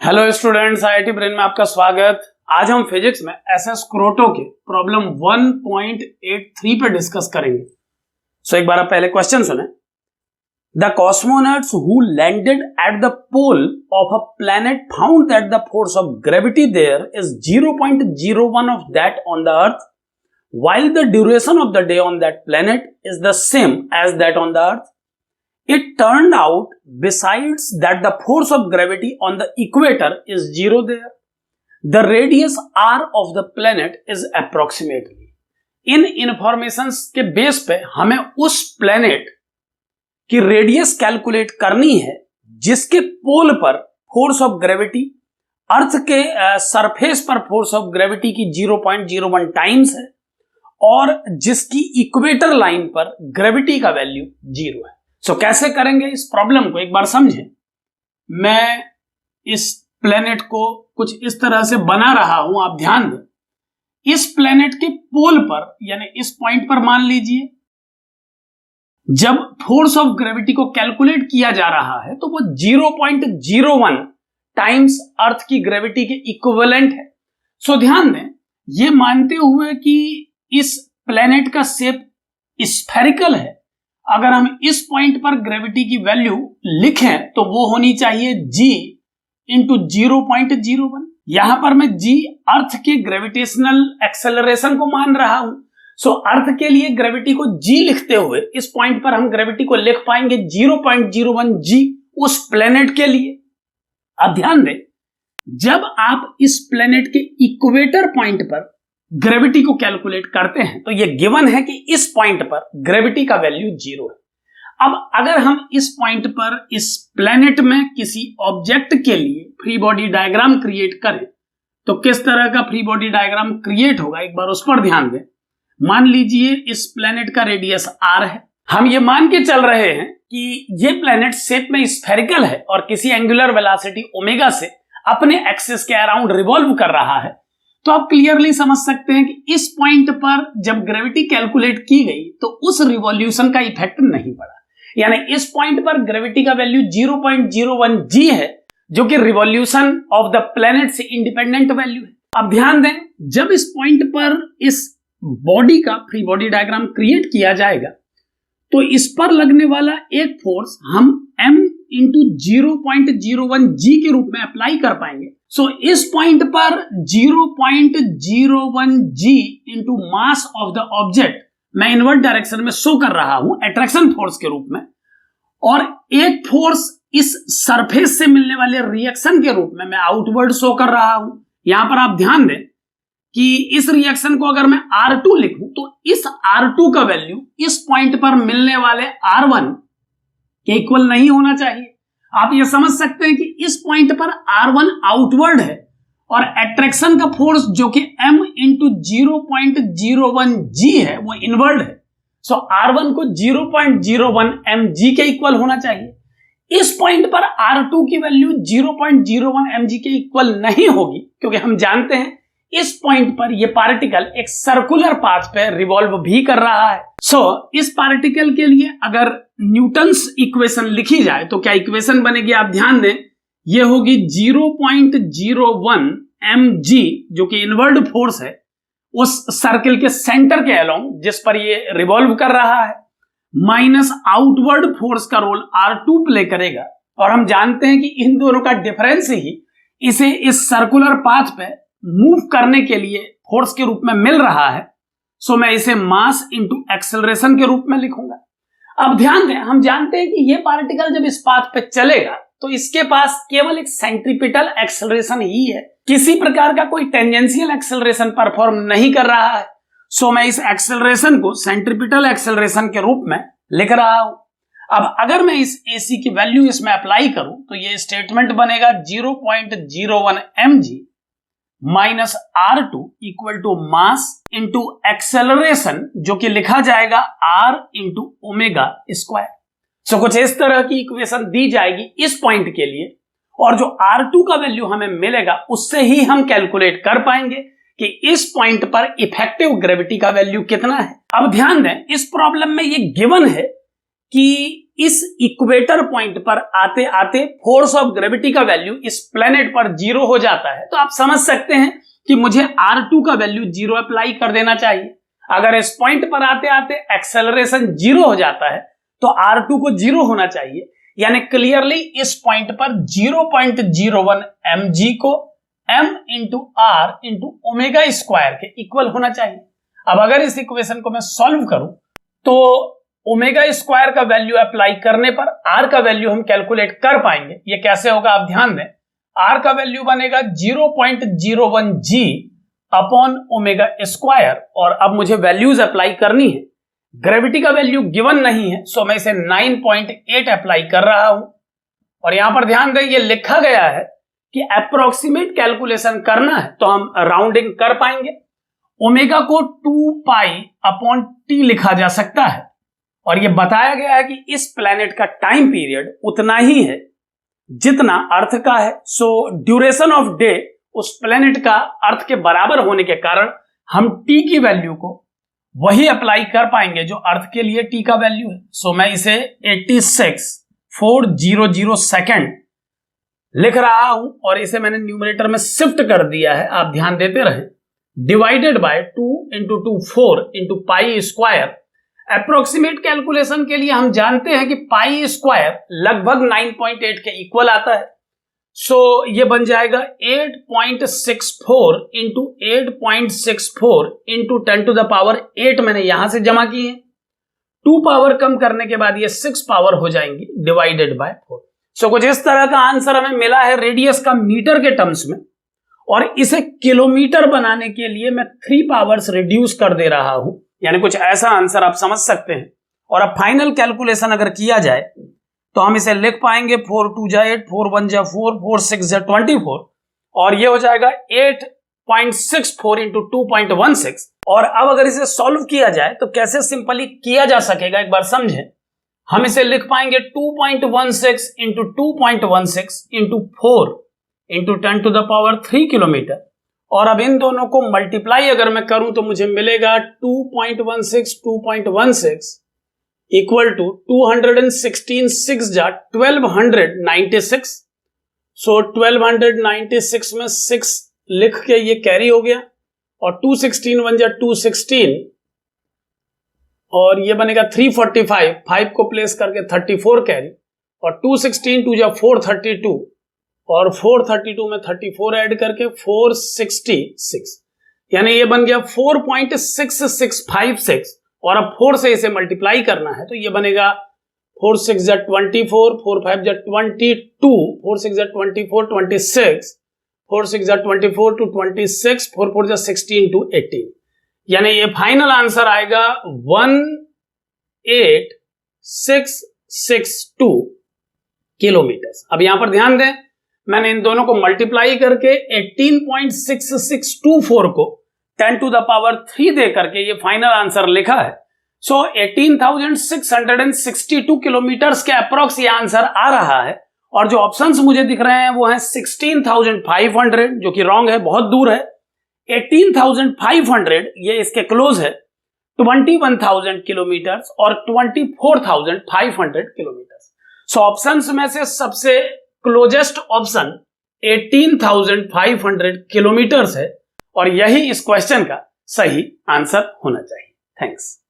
Hello students, IIT brain में आपका स्वागत। आज हम फिजिक्स में एसएस क्रोटो के प्रॉब्लम 1.83 पे डिस्कस करेंगे। सो एक बार आप पहले क्वेश्चन सुने। The cosmonauts who landed at the pole of a planet found that the force of gravity there is 0.01 of that on the earth while the duration of the day on that planet is the same as that on the earth. It turned out, besides that the force of gravity on the equator is 0 there, the radius r of the planet is approximately. In informations के base पे हमें उस planet की radius calculate करनी है जिसके पोल पर force of gravity अर्थ के सरफेस पर फोर्स ऑफ ग्रेविटी की 0.01 टाइम्स है और जिसकी इक्वेटर लाइन पर ग्रेविटी का वैल्यू 0 है। सो कैसे करेंगे इस प्रॉब्लम को एक बार समझें। मैं इस प्लेनेट को कुछ इस तरह से बना रहा हूं, आप ध्यान दें। इस प्लेनेट के पोल पर यानी इस पॉइंट पर मान लीजिए जब फोर्स ऑफ ग्रेविटी को कैलकुलेट किया जा रहा है तो वो 0.01 टाइम्स अर्थ की ग्रेविटी के इक्विवेलेंट है। सो ध्यान दें, ये मानते हुए कि इस प्लेनेट का शेप स्फेरिकल है, अगर हम इस पॉइंट पर ग्रेविटी की वैल्यू लिखें तो वो होनी चाहिए g इंटू 0.01। यहां पर मैं g अर्थ के ग्रेविटेशनल एक्सेलरेशन को मान रहा हूं। सो अर्थ के लिए ग्रेविटी को g लिखते हुए इस पॉइंट पर हम ग्रेविटी को लिख पाएंगे 0.01 g उस प्लेनेट के लिए। अब ध्यान दें, जब आप इस प्लेनेट के इक्वेटर पॉइंट पर ग्रेविटी को कैलकुलेट करते हैं तो यह गिवन है कि इस पॉइंट पर ग्रेविटी का वैल्यू 0 है। अब अगर हम इस पॉइंट पर इस प्लेनेट में किसी ऑब्जेक्ट के लिए फ्री बॉडी डायग्राम क्रिएट करें तो किस तरह का फ्री बॉडी डायग्राम क्रिएट होगा, एक बार उस पर ध्यान दें। मान लीजिए इस प्लेनेट का रेडियस r है। हम ये मान के चल रहे हैं कि ये प्लेनेट शेप में स्फेरिकल है और किसी एंगुलर वेलोसिटी ओमेगा से अपने एक्सिस के अराउंड रिवॉल्व कर रहा है। तो आप क्लियरली समझ सकते हैं कि इस पॉइंट पर जब ग्रेविटी कैलकुलेट की गई तो उस रिवॉल्यूशन का इफेक्ट नहीं पड़ा, यानी इस पॉइंट पर ग्रेविटी का वैल्यू 0.01 g है जो कि रिवॉल्यूशन ऑफ द प्लेनेट से इंडिपेंडेंट वैल्यू है। अब ध्यान दें, जब इस पॉइंट पर इस बॉडी का फ्री बॉडी डायग्राम क्रिएट किया जाएगा तो इस पर लगने वाला एक फोर्स हम m इंटू 0.01 g के रूप में अप्लाई कर पाएंगे। सो इस पॉइंट पर 0.01 g into mass of the object मैं इनवर्ट डायरेक्शन में शो कर रहा हूं एट्रैक्शन फोर्स के रूप में, और एक फोर्स इस सरफेस से मिलने वाले रिएक्शन के रूप में मैं आउटवर्ड शो कर रहा हूं। यहां पर आप ध्यान दें कि इस रिएक्शन को अगर मैं R2 लिखूं तो इस R2 का वैल्यू इस पॉइंट पर मिलने वाले R1 के इक्वल नहीं होना चाहिए। आप ये समझ सकते हैं कि इस पॉइंट पर R1 आउटवर्ड है और एट्रैक्शन का फोर्स जो कि m इंटू 0.01 g है वो इनवर्ड है। सो R1 को 0.01 mg के इक्वल होना चाहिए। इस पॉइंट पर R2 की वैल्यू 0.01 mg के इक्वल नहीं होगी क्योंकि हम जानते हैं इस पॉइंट पर यह पार्टिकल एक सर्कुलर पाथ पे रिवॉल्व भी कर रहा है। सो इस पार्टिकल के लिए अगर न्यूटन्स इक्वेशन लिखी जाए तो क्या इक्वेशन बनेगी, आप ध्यान दें, यह होगी 0.01 mg जो कि इनवर्ड फोर्स है उस सर्किल के सेंटर के अलोंग जिस पर यह रिवॉल्व कर रहा है, माइनस आउटवर्ड फोर्स का रोल R2 प्ले करेगा। और हम जानते हैं कि इन दोनों का डिफरेंस ही इसे इस सर्कुलर पाथ पे मूव करने के लिए फोर्स के रूप में मिल रहा है। सो मैं इसे मास इंटू एक्सेलरेशन के रूप में लिखूंगा। अब ध्यान दें, हम जानते हैं कि यह पार्टिकल जब इस पाथ पे चलेगा तो इसके पास केवल एक सेंट्रीपिटल एक्सेलरेशन ही है, किसी प्रकार का कोई टेंजेंशियल एक्सेलरेशन परफॉर्म नहीं कर रहा है। सो मैं इस एक्सेलरेशन को सेंट्रीपिटल एक्सेलरेशन के रूप में लिख रहा हूं। अब अगर मैं इस AC की वैल्यू इसमें अप्लाई करूं तो यह स्टेटमेंट बनेगा 0.01 mg minus R2 equal to mass into acceleration जो कि लिखा जाएगा R into omega square. So कुछ इस तरह की इक्वेशन दी जाएगी इस पॉइंट के लिए, और जो R2 का वैल्यू हमें मिलेगा उससे ही हम कैलकुलेट कर पाएंगे कि इस पॉइंट पर इफेक्टिव ग्रेविटी का वैल्यू कितना है। अब ध्यान दें, इस प्रॉब्लम में ये गिवन है कि इस इक्वेटर पॉइंट पर आते आते फोर्स ऑफ ग्रेविटी का वैल्यू इस प्लेनेट पर 0 हो जाता है, तो आप समझ सकते हैं कि मुझे R2 का वैल्यू 0 अप्लाई कर देना चाहिए। अगर इस पॉइंट पर आते आते एक्सेलरेशन 0 हो जाता है तो R2 को 0 होना चाहिए, यानी क्लियरली इस पॉइंट पर 0.01 mg को m into R into omega square के इक्वल होना चाहिए। अब अगर इस इक्वेशन को मैं सॉल्व करूं तो ओमेगा स्क्वायर का वैल्यू अप्लाई करने पर r का वैल्यू हम कैलकुलेट कर पाएंगे। ये कैसे होगा आप ध्यान दें, r का वैल्यू बनेगा 0.01 g अपॉन ओमेगा स्क्वायर, और अब मुझे वैल्यूज अप्लाई करनी है। ग्रेविटी का वैल्यू गिवन नहीं है, सो मैं इसे 9.8 अप्लाई कर रहा हूं। और यहां पर ध्यान दें, ये लिखा गया है कि अप्रोक्सीमेट कैलकुलेशन करना है तो हम राउंडिंग कर पाएंगे। ओमेगा को 2 पाई अपॉन टी लिखा जा सकता है, और यह बताया गया है कि इस प्लेनेट का टाइम पीरियड उतना ही है जितना अर्थ का है। सो ड्यूरेशन ऑफ डे उस प्लेनेट का अर्थ के बराबर होने के कारण हम टी की वैल्यू को वही अप्लाई कर पाएंगे जो अर्थ के लिए टी का वैल्यू है। सो मैं इसे 86,400 सेकेंड लिख रहा हूं, और इसे मैंने न्यूमरेटर में शिफ्ट कर दिया है, आप ध्यान देते रहें। Divided by 2 into 2 4 into pi square. Approximate calculation के लिए हम जानते हैं कि पाई स्क्वायर लगभग 9.8 के इक्वल आता है। सो ये बन जाएगा 8.64 into 8.64 into 10 to the power 8 मैंने यहां से जमा किए हैं। 2 पावर कम करने के बाद ये 6 पावर हो जाएंगी डिवाइडेड बाय 4। सो कुछ इस तरह का आंसर हमें मिला है रेडियस का मीटर के टर्म्स में, और इसे किलोमीटर बनाने के लिए मैं 3 पावर्स रिड्यूस कर दे रहा हूं, यानी कुछ ऐसा आंसर आप समझ सकते हैं। और अब फाइनल कैलकुलेशन अगर किया जाए तो हम इसे लिख पाएंगे 4 2 जा 8, 4 1 जा 4, 4 6 जा 24, और ये हो जाएगा 8.64 इंटू 2.16। और अब अगर इसे सॉल्व किया जाए तो कैसे सिंपली किया जा सकेगा एक बार समझें। हम इसे लिख पाएंगे 2.16 into 2.16 into 4 into 10 to the power 3 kilometre, और अब इन दोनों को मल्टीप्लाई अगर मैं करूं तो मुझे मिलेगा 2.16 इक्वल टू 216 6 जा 1296। सो 1296 में 6 लिख के ये कैरी हो गया, और 216 1 जा 216, और ये बनेगा 345, 5 को प्लेस करके 34 कैरी, और 216 2 जा 432, और 432 में 34 ऐड करके 466, यानी ये बन गया 4.6656, और अब 4 से इसे मल्टीप्लाई करना है तो ये बनेगा 4 6 जा 24, 4 5 जा 22, 4 6 जा 24 26, 4 6 जा 24 टू 26, 4 4 जा 16 टू 18, यानी ये फाइनल आंसर आएगा 18662 किलोमीटर। अब यहां पर ध्यान दें, मैंने इन दोनों को मल्टीप्लाई करके 18.6624 को 10 टू द पावर 3 दे करके ये फाइनल आंसर लिखा है। सो 18,662 किलोमीटर्स के अप्रोक्स ये आंसर आ रहा है, और जो ऑप्शंस मुझे दिख रहे हैं वो हैं 16,500 जो कि रॉन्ग है, बहुत दूर है। 18,500 ये इसके क्लोज है, 21,000 किलोमीटर्स और 24,500 किलोमीटर्स। सो ऑप्शंस में से सबसे क्लोजेस्ट ऑप्शन 18,500 किलोमीटर्स है, और यही इस क्वेश्चन का सही आंसर होना चाहिए। थैंक्स।